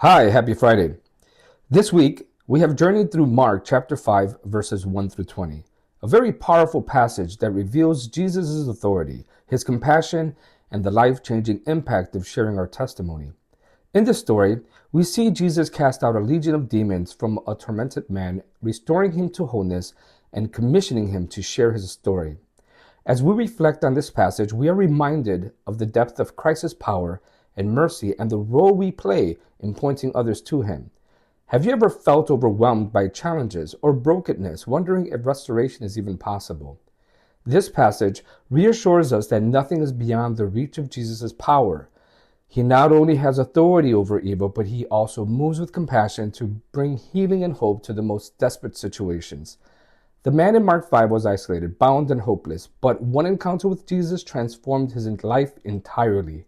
Hi, happy Friday. This week, we have journeyed through Mark chapter 5, verses 1 through 20, a very powerful passage that reveals Jesus' authority, his compassion, and the life-changing impact of sharing our testimony. In this story, we see Jesus cast out a legion of demons from a tormented man, restoring him to wholeness and commissioning him to share his story. As we reflect on this passage, we are reminded of the depth of Christ's power and mercy and the role we play in pointing others to him. Have you ever felt overwhelmed by challenges or brokenness, wondering if restoration is even possible? This passage reassures us that nothing is beyond the reach of Jesus' power. He not only has authority over evil, but he also moves with compassion to bring healing and hope to the most desperate situations. The man in Mark 5 was isolated, bound, and hopeless, but one encounter with Jesus transformed his life entirely.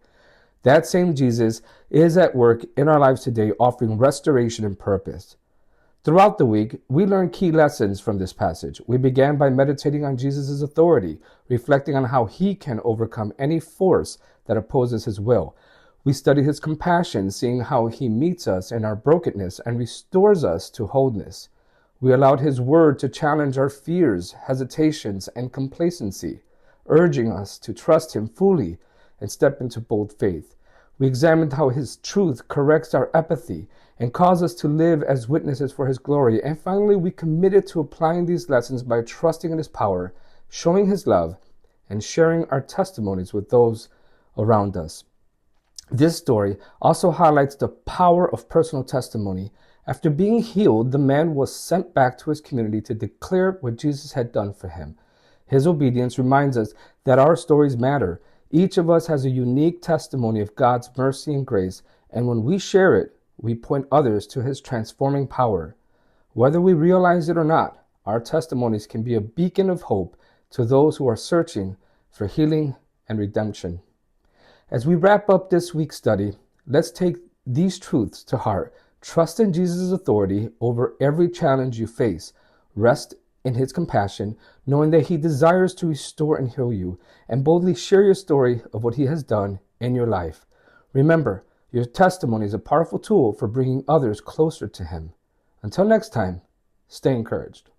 That same Jesus is at work in our lives today, offering restoration and purpose. Throughout the week, we learned key lessons from this passage. We began by meditating on Jesus' authority, reflecting on how he can overcome any force that opposes his will. We studied his compassion, seeing how he meets us in our brokenness and restores us to wholeness. We allowed his word to challenge our fears, hesitations, and complacency, urging us to trust him fully and step into bold faith. We examined how his truth corrects our apathy and calls us to live as witnesses for his glory. And finally, we committed to applying these lessons by trusting in his power, showing his love, and sharing our testimonies with those around us. This story also highlights the power of personal testimony. After being healed, the man was sent back to his community to declare what Jesus had done for him. His obedience reminds us that our stories matter. Each of us has a unique testimony of God's mercy and grace, and when we share it, we point others to his transforming power. Whether we realize it or not, our testimonies can be a beacon of hope to those who are searching for healing and redemption. As we wrap up this week's study, let's take these truths to heart. Trust in Jesus' authority over every challenge you face. Rest in his compassion, knowing that he desires to restore and heal you, and boldly share your story of what he has done in your life. Remember, your testimony is a powerful tool for bringing others closer to him. Until next time, stay encouraged.